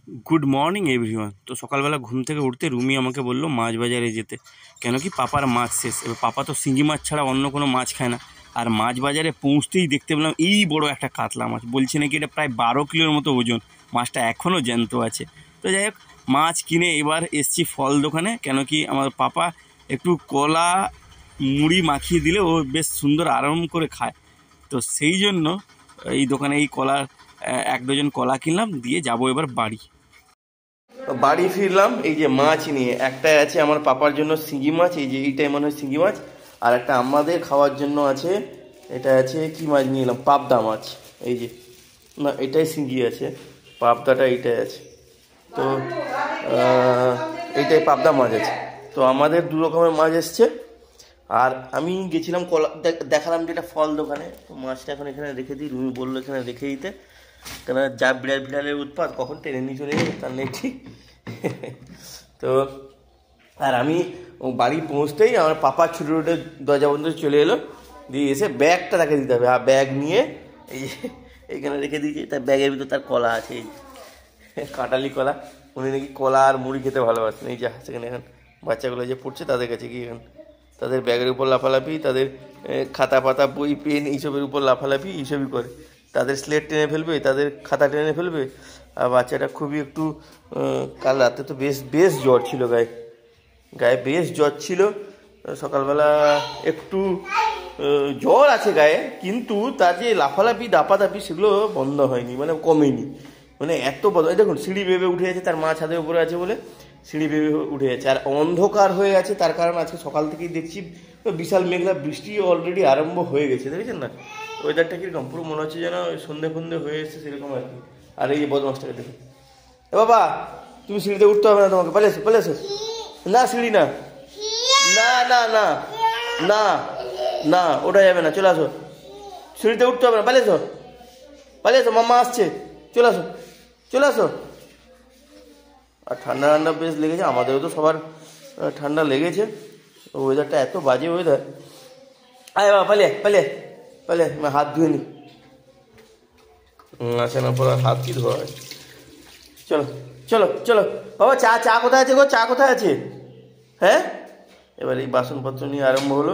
Good morning everyone. তো সকালবেলা ঘুম থেকে উঠতে রুমি আমাকে বললো মাছ বাজারে যেতে, কেন কি পাপার মাছ শেষ। এবার পাপা তো শিঙি মাছ ছাড়া অন্য কোনো মাছ খায় না। আর মাছ বাজারে পৌঁছতেই দেখতে পেলাম এই বড় একটা কাতলা মাছ, বলছে নাকি এটা প্রায় 12 কিলোর মতো ওজন। মাছটা এখনও জ্যান্ত আছে। তো যাই হোক, মাছ কিনে এবার এসছি ফল দোকানে, কেন কি আমার পাপা একটু কলা মুড়ি মাখিয়ে দিলে ও বেশ সুন্দর আরাম করে খায়। তো সেই জন্য এই দোকানে এই কলা 1 ডজন কলা কিনলাম, দিয়ে যাবো এবার বাড়ি। বাড়ি ফিরলাম এই যে মাছ নিয়ে। একটা আছে আমার পাপার জন্য শিঙি মাছ, এই যে এইটাই মনে হয় শিঙি মাছ। আর একটা আমাদের খাওয়ার জন্য আছে, এটা আছে কি মাছ নিয়ে এলাম, পাবদা মাছ। এই যে না, এটাই শিঙি আছে, পাবদাটা এইটাই আছে। তো এইটাই পাবদা মাছ আছে। তো আমাদের 2 রকমের মাছ এসছে। আর আমি গেছিলাম কলা দেখালাম যেটা ফল দোকানে। তো মাছটা এখন এখানে রেখে দিই, রুমি বললো এখানে রেখে দিতে, কেন যা বিড়ালের উৎপাত কখন টেনে নিয়ে চলে যাবে তার নেই ঠিক। তো আর আমি বাড়ি পৌঁছতেই আমার পাপা ছুটে ছুটে দরজা বন্ধ চলে এলো, দিয়ে এসে ব্যাগটা তাকে দিতে হবে। আর ব্যাগ নিয়ে এই যে এইখানে রেখে দিয়েছি। তার ব্যাগের ভিতর তার কলা আছে, এই কাঁটালি কলা। উনি নাকি কলা আর মুড়ি খেতে ভালোবাসেন। এই যা সেখানে এখন বাচ্চাগুলো যে পড়ছে তাদের কাছে গিয়ে এখন তাদের ব্যাগের উপর লাফালাফি, তাদের খাতা পাতা বই পেন এইসবের উপর লাফালাফি এইসবই করে। তাদের স্লেট টেনে ফেলবে, তাদের খাতা টেনে ফেলবে। আর বাচ্চাটা খুবই একটু কাল রাতে তো বেশ জ্বর ছিল, গায়ে বেশ জ্বর ছিল। সকালবেলা একটু জ্বর আছে গায়ে, কিন্তু তার যে লাফালাফি দাপাদাপি সেগুলো বন্ধ হয়নি, মানে কমেনি। মানে এত দেখুন সিঁড়ি বেবে উঠে আছে, তার মা ছাদের উপরে আছে বলে সিঁড়ি বেবে উঠে যাচ্ছে। আর অন্ধকার হয়ে আছে, তার কারণ আজকে সকাল থেকেই দেখছি বিশাল মেঘলা, বৃষ্টি অলরেডি আরম্ভ হয়ে গেছে। দেখেছেন না ওয়েদারটা কিরকম, পুরো মনে হচ্ছে যেন সন্ধে ফন্ধে হয়ে এসছে সেরকম আর কি। আর এই বদমাসটাকে দেখুন, এ বাবা তুমি সিঁড়িতে উঠতে হবে না, তোমাকে পালে এসো। না সিঁড়ি না, না না না না না, ওটা যাবে না, চলে আসো। সিঁড়িতে উঠতে হবে না, পালিয়ে এসো, মাম্মা আসছে, চলে আসো। আর ঠান্ডা বেশ লেগেছে, আমাদেরও তো সবার ঠান্ডা লেগেছে। ওয়েদারটা এত বাজে ওয়েদার। আয় বাবা পালিয়ে হাত ধুয়ে নি। আসে না পর হাত কি ধোয়া হয়। চলো বাবা, চা কোথায় আছে গো, চা কোথায় আছে? হ্যাঁ, এবার এই বাসনপত্র নিয়ে আরম্ভ হলো।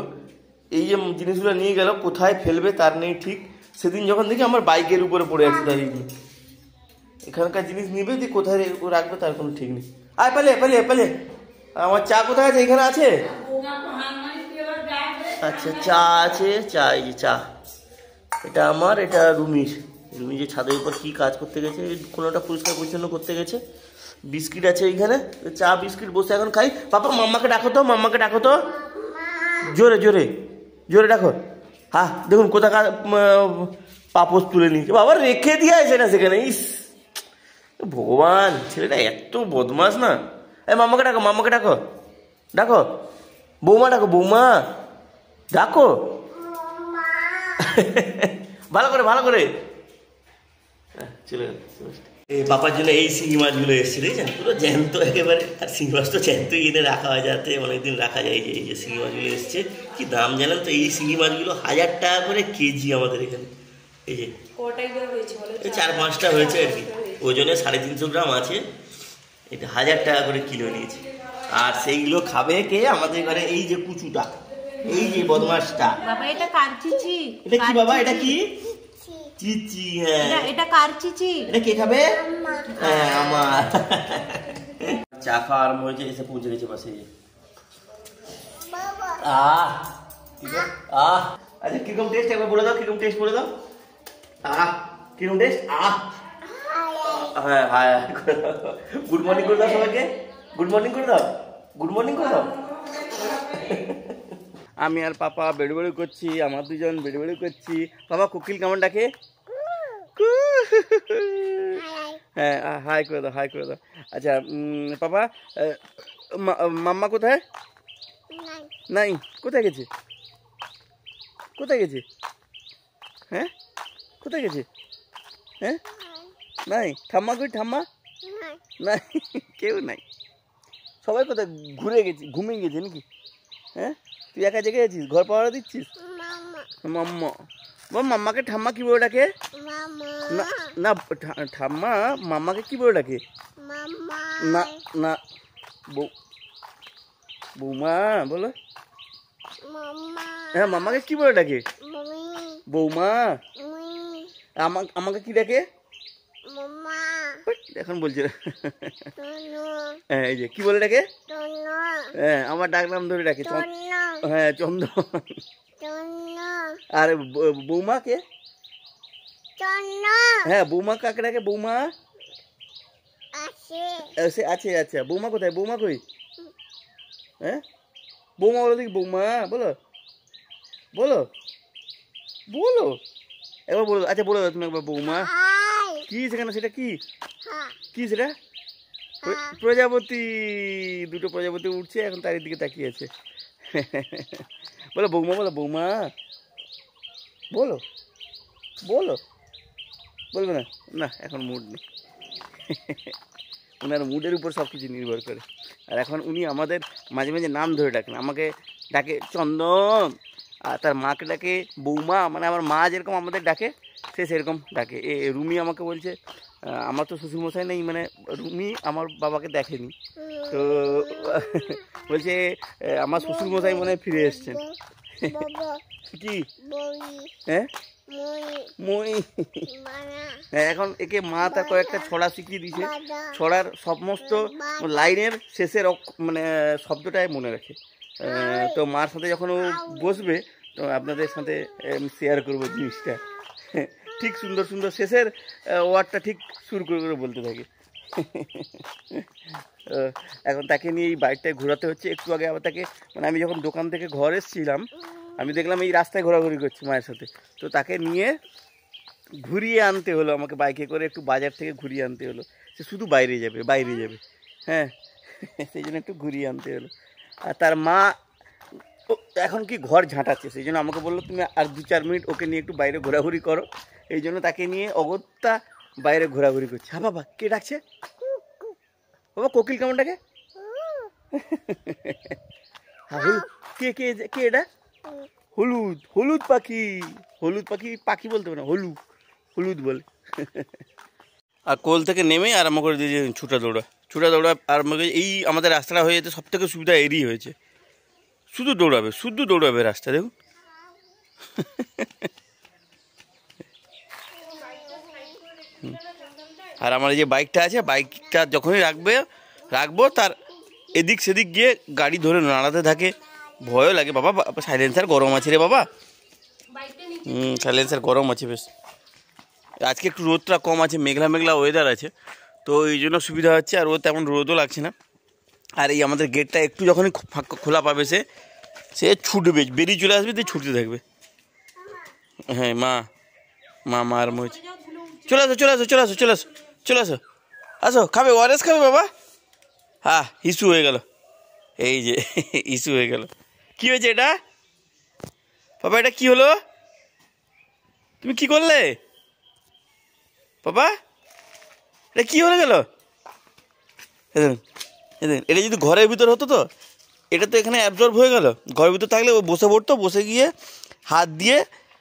এই যে জিনিসগুলো নিয়ে গেল, কোথায় ফেলবে তার নেই ঠিক। সেদিন যখন দেখি আমার বাইকের উপরে পড়ে আছে দাঁড়িয়ে, এখানকার জিনিস নিবে দিয়ে কোথায় রাখবে তার কোনো ঠিক নেই। আয় পালিয়ে আমার চা কোথায় আছে? এখানে আছে। আচ্ছা চা আছে, এই যে চা, এটা আমার, এটা রুমি যে ছাদের উপর কি কাজ করতে গেছে, কোনোটা পরিষ্কার পরিচ্ছন্ন করতে গেছে। বিস্কিট আছে এইখানে, চা বিস্কিট বসে এখন খাই। পাপা মাম্মাকে ডাকো তো জোরে ডাকো। হ্যাঁ দেখুন কোথাকার পাপোশ তুলে নিয়েছে, বাবা রেখে দিয়ে আছে না সেখানে। ইস ভগবান, ছেলেটা এত বদমাস না। এই মাম্মাকে ডাকো, বৌমা ডাকো ভালো করে। চলে পাপার জন্য এই শিঙি মাছগুলো এসছে, দেখছেন পুরো জ্যান্ত একেবারে। আর শিঙি মাছ তো জ্যান্তই এনে রাখা হয়, যাতে অনেকদিন রাখা যায়। এই যে শিঙি মাছগুলো এসছে, কি দাম জানেন তো? এই শিঙি মাছগুলো 1000 টাকা করে কেজি আমাদের এখানে। এই যে 4-5টা হয়েছে আর কি, ওজনে 350 গ্রাম আছে। এটা 1000 টাকা করে কিলো নিয়েছে। আর সেইগুলো খাবে কে আমাদের ঘরে? এই যে কুচুটা, এই যে বদমাসটা। এটা কার চিচি? এটা কি বাবা? এটা কি চিচি? হ্যাঁ এটা কার চিচি? এটা কে খাবে? হ্যাঁ আমার। চা খাওয়া আরম্ভ হয়েছে, এসে পৌঁছে গেছে পাশে। আচ্ছা কিরকম টেস্ট একবার বলে দাও, কিরকম টেস্ট বলে দাও। কিরকম টেস্ট? হ্যাঁ হাই গুড মর্নিং করে দাও সবাইকে, গুড মর্নিং করে দাও। আমি আর পাপা বেড়ি করছি, আমার দুজন বেড়ি করছি। পাপা কোকিল কেমন ডাকে? হ্যাঁ হাই করে দাও। আচ্ছা পাপা, মাম্মা কোথায়? নাই, কোথায় গেছে? হ্যাঁ কোথায় গেছে? হ্যাঁ নাই। ঠাম্মা কই? ঠাম্মা নাই, কেউ নাই। সবাই কোথায় ঘুমিয়ে গেছে নাকি? হ্যাঁ তুই একা জেগে আছিস, ঘর পাহারা দিচ্ছিস? মাম্মা মাম্মাকে ঠাম্মা কি বলে ডাকে? না না, ঠাম্মা মাম্মাকে কি বলে ডাকে? না না, বৌমা বলো। হ্যাঁ, মাম্মাকে কি বলে ডাকে? বৌমা। আমাকে কি ডাকে? এখন বলছে হ্যাঁ, এই যে কি বলে ডাকে? হ্যাঁ, আমার ডাক নাম ধরে ডাকে। হ্যাঁ, চন্দন। আর বৌমা কে? হ্যাঁ, বৌমা কাকে ডাকে? বৌমা আছে। আচ্ছা, বৌমা কোথায়? বৌমা কই? হ্যাঁ, বৌমা বলো দেখি। বৌমা বলো বলো বলো, একবার বলো। আচ্ছা বলো তুমি একবার, বৌমা। কি সেখানে? সেটা কি? কি সেটা? প্রজাপতি। দুটো প্রজাপতি উঠছে এখন, তার দিকে তাকিয়ে আছে। বলো বৌমা, বলো বৌমা, বলো বলো। বলবে না? না, এখন মুড নেই। ওনার মুডের উপর সব কিছু নির্ভর করে। আর এখন উনি আমাদের মাঝে মাঝে নাম ধরে ডাকেন। আমাকে ডাকে চন্দন, আর তার মাকে ডাকে বৌমা। মানে আমার মা যেরকম আমাদের ডাকে, সে সেরকম ডাকে। রুমি আমাকে বলছে, আমার তো শ্বশুরমশাই নেই, মানে রুমি আমার বাবাকে দেখেনি, তো বলছে আমার শ্বশুরমশাই মনে হয় ফিরে এসছেন। কি? হ্যাঁ, মই। হ্যাঁ, এখন একে মা তার কয়েকটা ছড়া শিখিয়ে দিয়েছে। ছড়ার সমস্ত লাইনের শেষের মানে শব্দটাই মনে রাখে। তো মার সাথে যখন ও বসবে, তো আপনাদের সাথে শেয়ার করবো জিনিসটা। ঠিক সুন্দর সুন্দর শেষের ওয়ার্ডটা ঠিক শুরু করে বলতে থাকে। এখন তাকে নিয়ে এই বাইকটায় ঘোরাতে হচ্ছে। একটু আগে আবার তাকে, মানে আমি যখন দোকান থেকে ঘর এসেছিলাম, আমি দেখলাম এই রাস্তায় ঘোরাঘুরি করছে মায়ের সাথে। তো তাকে নিয়ে ঘুরিয়ে আনতে হলো আমাকে, বাইকে করে একটু বাজার থেকে ঘুরিয়ে আনতে হলো। সে শুধু বাইরে যাবে। হ্যাঁ, সেই জন্য একটু ঘুরিয়ে আনতে হলো। আর তার মা এখন কি ঘর ঝাঁটাচ্ছে, সেই জন্য আমাকে বললো তুমি আর 2-4 মিনিট ওকে নিয়ে একটু বাইরে ঘোরাঘুরি করো। এই জন্য তাকে নিয়ে অগত্যা বাইরে ঘোরাঘুরি করছে। হ্যাঁ বাবা, কে ডাকছে বাবা? কোকিল কেমন ডাকে? কে কে কে এটা? হলুদ। হলুদ পাখি। হলুদ পাখি পাখি বলতে হবে না, হলুদ বলে। আর কোল থেকে নেমে আরম্ভ করে দিয়েছে ছুটা দৌড়া আরম্ভ করে। এই আমাদের রাস্তাটা হয়ে যেতে সব থেকে সুবিধা এরই হয়েছে। শুধু দৌড়াবে রাস্তা, দেখুন। আর আমার এই যে বাইকটা আছে, বাইকটা যখনই রাখবো তার এদিক সেদিক গিয়ে গাড়ি ধরে নাড়াতে থাকে। ভয়ও লাগে বাবা। সাইলেন্সার গরম আছে রে বাবা। সাইলেন্সার গরম আছে বেশ। আজকে একটু রোদটা কম আছে, মেঘলা ওয়েদার আছে, তো এই জন্য সুবিধা হচ্ছে। আর ও তেমন রোদও লাগছে না। আর এই আমাদের গেটটা একটু যখনই খোলা পাবে, সে ছুটবে, বেরিয়ে চলে আসবে, দিয়ে ছুটতে থাকবে। হ্যাঁ, মা আর মজ। চলে আসো। আসো, খাবে ওয়ারেস খাবে বাবা? হ্যাঁ, ইস্যু হয়ে গেল। এই যে ইস্যু হয়ে গেল। কি হয়েছে এটা বাবা? এটা কি হলো? তুমি কি করলে বাবা? এটা কি হয়ে গেল? এটা যদি ঘরের ভিতর হতো, তো এটা তো এখানে অ্যাবজর্ব হয়ে গেল। ঘরের ভিতর থাকলে ও বসে পড়তো, বসে গিয়ে হাত দিয়ে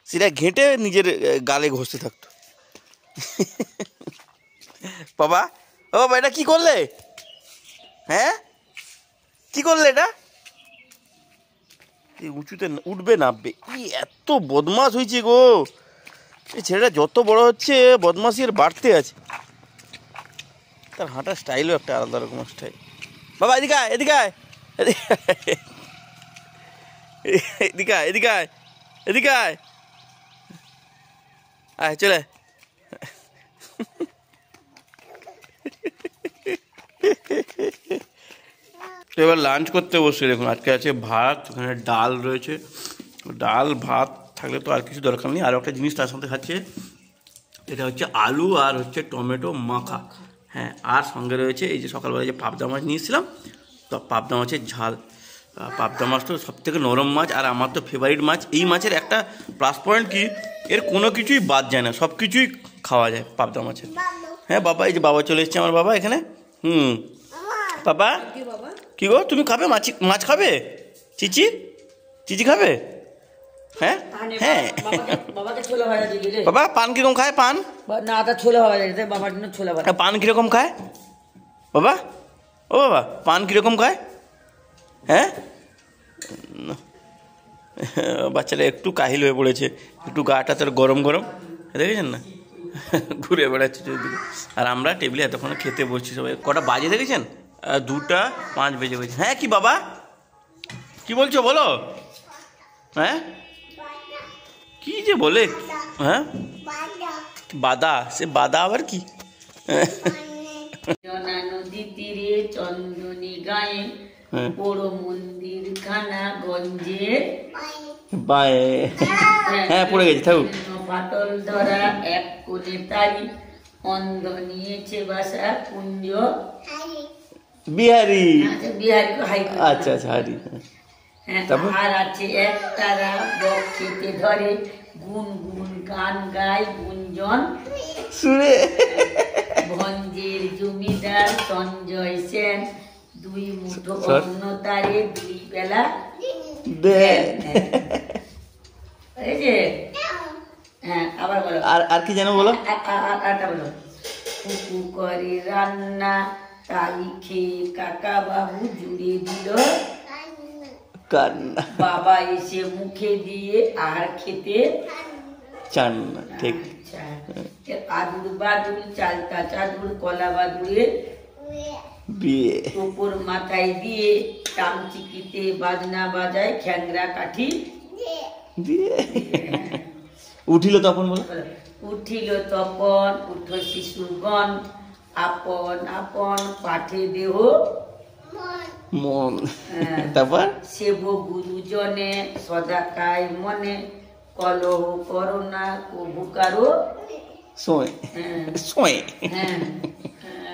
সেটা ঘেঁটে নিজের গালে ঘষতে থাকতো। বাবা, ও বাবা, এটা কি করলে? হ্যাঁ, কি করলে এটা? এই উঁচুতে উঠবে নামবে, এত বদমাশ হয়েছে গো। এই ছেলেটা যত বড় হচ্ছে বদমাশি এর বাড়তে আছে। তার হাঁটার স্টাইলও একটা আলাদা রকম স্টাইল। বাবা এদিকে আয় চলে। এবার লাঞ্চ করতে বসে দেখুন, আজকে আছে ভাত, ওখানে ডাল রয়েছে। ডাল ভাত থাকলে তো আর কিছু দরকার নেই। আরও একটা জিনিস তার সাথে খাচ্ছে, এটা হচ্ছে আলু আর হচ্ছে টমেটো মাখা। হ্যাঁ, আর সঙ্গে রয়েছে এই যে সকালবেলা যে পাবদা মাছ নিয়েছিলাম, তো পাবদা মাছের ঝাল। পাবদা মাছ তো সব থেকে নরম মাছ, আর আমার তো ফেভারিট মাছ। এই মাছের একটা প্লাস পয়েন্ট কি, এর কোনো কিছুই বাদ যায় না, সব কিছুই খাওয়া যায় পাবদা মাছের। হ্যাঁ বাবা, এই যে বাবা চলে এসছে আমার বাবা এখানে। বাবা কি গো, তুমি খাবে মাছ খাবে? চিচি খাবে? হ্যাঁ হ্যাঁ বাবাকে ছোলা ভাজা দিয়ে দিলে। বাবা পান কিরকম খায় পান? না তা ছোলা ভাজা দিতে, বাবার জন্য ছোলা ভাজা। পান কিরকম খায় বাবা? ও বাবা পান কিরকম খায়? হ্যাঁ বাচ্চারা একটু কাহিল হয়ে পড়েছে, একটু গাটা তোর গরম গরম দেখেছেন না, ঘুরে বেড়াচ্ছে চৌদিকে। আর আমরা টেবিলে এতক্ষণ খেতে বসছি সবাই। কটা বাজে দেখেছেন? 2:05 বেজে গেছে। হ্যাঁ কি বাবা কি বলছো বলো? হ্যাঁ কি যে বলে, হ্যাঁ বাদা, সে বাদা আবার কি? নদী তীরে চন্দনী গায়ে বড় মন্দির খানা গঞ্জে বায়ে, হ্যাঁ পড়ে গেছে থাকুক। পাতল ধরা এক কোণে তারি, অন্ধ নিয়েছে বাসা কুঞ্জ বিহারি। বিহারি হাই। আচ্ছা আচ্ছা হারি। আর আছে এক তারা বক খেতে ধরে, গুন গুন গান গায় গুঞ্জন সুরে। ভঞ্জের জমিদার সঞ্জয় সেন, 2 মুঠো অন্ন তারে 2 বেলা দেন। এই যে হ্যাঁ আবার বলো। আর কি যেন বলো? আরটা বলো। কুকু করে রান্না তাই খেয়ে কাকা বাবু জুড়ে দিল কান্না, বাবা এসে মুখে দিয়ে আর খেতে চান না। ঠিক। আদুর বাদুর চালতা চাদুর কলা বাদুরে বিয়ে, উপর মাথায় দিয়ে টামচিকিতে বাজনা বাজায় খ্যাংরা কাঠি দিয়ে। উঠিল তখন বলো? উঠিল তপন উঠো শিশুগণ, আপন আপন পাঠে দেহ মন। তারপর সেব গুরুজনে সদাকায় মনে, কলহ করোনা কবু কারো সোয় সোয়। হ্যাঁ